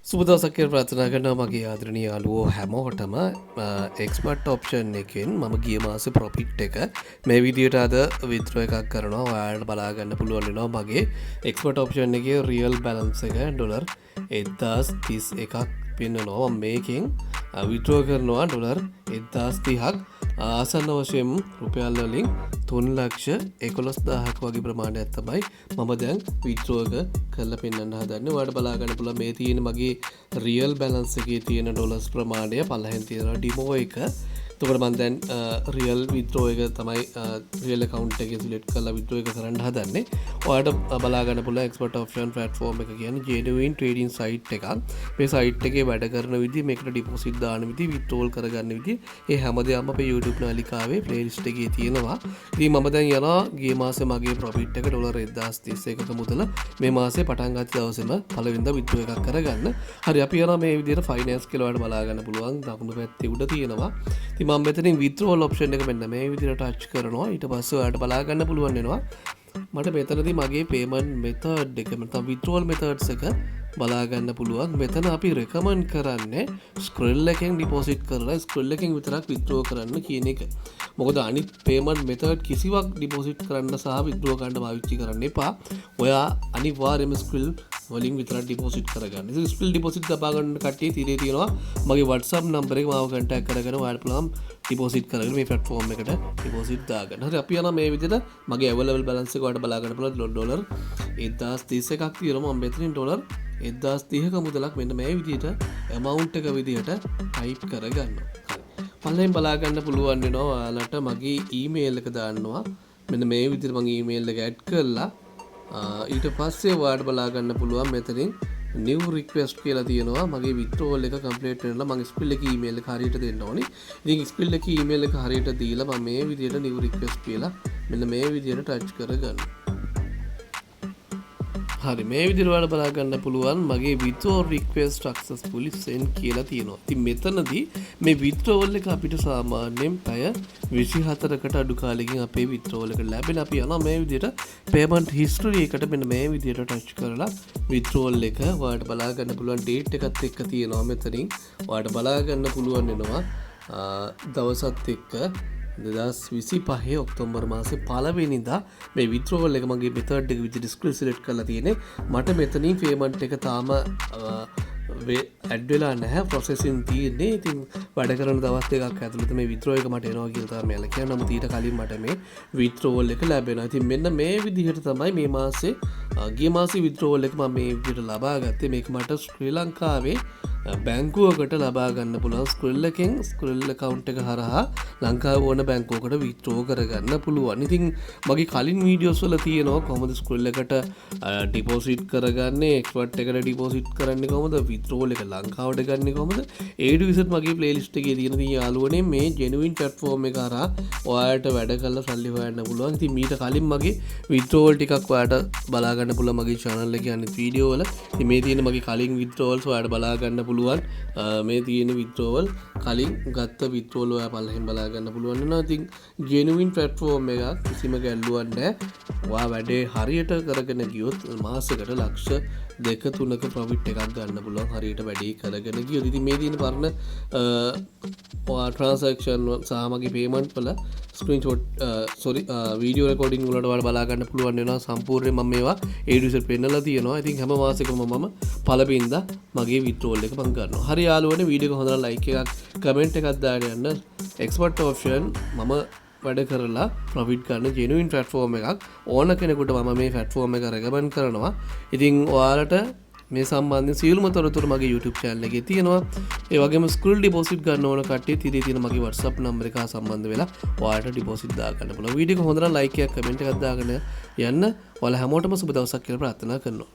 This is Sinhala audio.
සුබ දවසක් කියලා ප්‍රාර්ථනා කරනවා මගේ ආදරණීය යාළුවෝ හැමෝටම එක්ස්පර්ට් ඔප්ෂන් එකෙන් මම ගිය මාසේ ප්‍රොෆිට් එක මේ විදිහට අද විත්ඩ්‍රෝ එකක් කරනවා. ඔයාලට බලා ගන්න පුළුවන් වෙනවා මගේ එක්ස්පර්ට් ඔප්ෂන් එකේ රියල් බැලන්ස් එක ඩොලර් 1031ක් පෙන්නනවා. මේකෙන් විත්ඩ්‍රෝ කරනවා ඩොලර් 1030ක් ආසන්න වශයෙන් රුපියල් වලින් 3,11,000ක් වගේ ප්‍රමාණයක් තමයි මම දැන් විත්ඩ්‍රෝ එක කරලා පෙන්වන්න හදන්නේ. ඔයාලට බලා ගන්න පුළුවන් මේ තියෙන මගේ රියල් බැලන්ස් එකේ තියෙන ඩොලර්ස් ප්‍රමාණය පළවෙනි තියෙනවා ඩිමෝ එක. එතකොට මම දැන් රියල් විත්ඩ්‍රෝ එක තමයි රියල් account එකේ සිලෙක්ට් කරලා විත්ඩ්‍රෝ එක කරන්න හදන්නේ. ඔයාලට බලා ගන්න පුළුවන් එක්ස්පර්ට් ඔප්ෂන් platform එක කියන්නේ genuine trading site එකක්. මේ site එකේ වැඩ කරන විදිහ, මේකට deposit දාන විදිහ, withdrawal කරගන්න විදිහ, ඒ හැමදේම අපේ YouTube නාලිකාවේ playlist එකේ තියෙනවා. ඉතින් මම දැන් යනවා ගිය මාසේ මගේ profit එක ඩොලර් 1031ක මුදල මේ මාසේ පටන් ගත්ත දවසේම පළවෙනිදා withdrawal එකක් කරගන්න. හරි අපි යනවා මේ විදිහට finance කියලා ඔයාලට බලා ගන්න පුළුවන් දකුණු පැත්තේ උඩ තියෙනවා. ඉතින් මම මෙතනින් withdrawal option එක මෙන්න මේ විදිහට touch කරනවා. ඊට පස්සේ ඔයාලට බලා ගන්න පුළුවන් වෙනවා මට මෙතනදී මගේ payment method එක නැත්නම් withdrawal methods එක බලා ගන්න පුළුවන්. මෙතන අපි recommend කරන්නේ Skrill එකෙන් deposit කරලා Skrill එකෙන් විතරක් withdraw කරන්න කියන එක. මොකද අනිත් payment method කිසිවක් deposit කරන්න සහ withdraw කරන්න පාවිච්චි කරන්න එපා. ඔයා අනිවාර්යයෙන්ම Skrill වලින් විතරක් deposit කරගන්න. ඉතින් Skrill deposit දබා ගන්න කට්ටිය තීරේ තියෙනවා මගේ WhatsApp number එක මාව contact කරගෙන ඔයාලට පුළුවන් deposit කරගෙන මේ platform එකට deposit දාගන්න. හරි අපි යනවා මේ විදිහට මගේ available balance එක ඔයාලට බලා ගන්න පුළුවන් ඩොලර් 1031ක් තියෙනවා. මම මෙතනින් ඩොලර් 1030ක මුදලක් මෙන්න මේ විදිහට amount එක විදිහට type කරගන්නවා. හරි. පල්ලෙන් බලා ගන්න පුළුවන් වෙනවා ඔයාලට මගේ email එක දාන්නවා. මෙන්න මේ විදිහට මගේ email එක add කරලා ඊට පස්සේ ඔයාලට බලා ගන්න පුළුවන් මෙතනින් new request කියලා තියෙනවා. මගේ withdrawal එක complete වෙනවා. මගේ Skrill එකේ email එක හරියට දෙන්න ඕනේ. ඉතින් Skrill එකේ email එක හරියට දීලා මම මේ විදිහට new request කියලා මෙන්න මේ විදිහට touch කරගන්නවා. හරි මේ විදිහට ඔයාලට බලා ගන්න පුළුවන් මගේ withdrawal request successfully sent කියලා තියෙනවා. ඉතින් මෙතනදී මේ withdrawal එක අපිට සාමාන්‍යයෙන් පැය 24කට අඩු කාලෙකින් අපේ withdrawal එක ලැබෙන. අපි යනවා මේ විදිහට payment history එකට මෙන්න මේ විදිහට touch කරලා withdrawal එක ඔයාලට බලා ගන්න පුළුවන් date එකත් එක්ක තියෙනවා. මෙතනින් ඔයාලට බලා ගන්න පුළුවන් වෙනවා දවසත් එක්ක 2025 ඔක්තෝබර් මාසේ පළවෙනිදා මේ withdrawal එක මගේ method එක විදිහට Skrill select කරලා තියෙන්නේ. මට මෙතනින් payment එක තාම ඇඩ් වෙලා නැහැ, processing තියෙන්නේ. ඉතින් වැඩ කරන දවස් දෙකක් ඇතුළත මේ withdraw එක මට එනවා කියලා තමයි මම කියන්නේ. නමුත් ඊට කලින් මට මේ withdrawal එක ලැබෙනවා. ඉතින් මෙන්න මේ විදිහට තමයි මේ මාසේ ගිය මාසේ withdrawal එක මම මේ විදිහට ලබා ගත්තේ. මේක මට ශ්‍රී ලංකාවේ බැංකුවකට ලබා ගන්න පුළුවන්. Skrill එකෙන් Skrill account එක හරහා ලංකාවේ ඕන බැංකුවකට withdraw කරගන්න පුළුවන්. ඉතින් මගේ කලින් වීඩියෝස් වල තියෙනවා කොහොමද Skrill එකට deposit කරගන්නේ, expert එකට deposit කරන්නේ කොහොමද, withdrawal එක ලංකාවට ගන්නේ කොහොමද, A to Z මගේ playlist එකේ තියෙන යාළුවනේ මේ genuine platform එක හරහා ඔයාලට වැඩ කරලා සල්ලි හොයන්න පුළුවන්. ඉතින් මීට කලින් මගේ withdrawal ටිකක් ඔයාලට බලා ගන්න පුළුවන් මගේ channel එකේ අනිත් වීඩියෝ වල. ඉතින් මේ තියෙන මගේ කලින් withdrawals ඔයාලට බලා ගන්න පුළුවන්. මේ තියෙන withdrawal කලින් ගත්ත withdrawal ඔයා පල්ලෙන් බලා ගන්න පුළුවන් වෙනවා. ඉතින් genuine platform එකක් කිසිම ගැල්ලුවක් නැහැ. ඔයා වැඩේ හරියට කරගෙන ගියොත් මාසෙකට ලක්ෂ 2-3ක profit එකක් ගන්න පුළුවන් හරියට වැඩේ කරගෙන ගියොත්. ඉතින් මේ තියෙන පරණ ඔයා transaction සහ මගේ payment වල screenshot video recording වලට ඔයාලා බලා ගන්න පුළුවන් වෙනවා. සම්පූර්ණයෙන් මම මේවා A to Z පෙන්නලා තියෙනවා. ඉතින් හැම මාසෙකම මම පළවෙනිදා මගේ withdrawal එක මම කරනවා. හරි යාළුවනේ වීඩියෝ එක හොඳට like එකක් comment එකක් දාන්න යන්න. expert option මම වැඩ කරලා profit ගන්න genuine platform එකක් ඕන කෙනෙකුට මම මේ platform එක recommend කරනවා. ඉතින් ඔයාලට මේ සම්බන්ධයෙන් සියලුම තොරතුරු මගේ YouTube channel එකේ තියෙනවා. ඒ වගේම Skrill deposit ගන්න ඕන කට්ටිය ඉතින් තියෙන මගේ WhatsApp number එක සම්බන්ධ වෙලා ඔයාලට deposit දා ගන්න පුළුවන්. වීඩියෝ එක හොඳට like එකක් comment එකක් දාගෙන යන්න. ඔයාලා හැමෝටම සුබ දවසක් කියලා ප්‍රාර්ථනා කරනවා.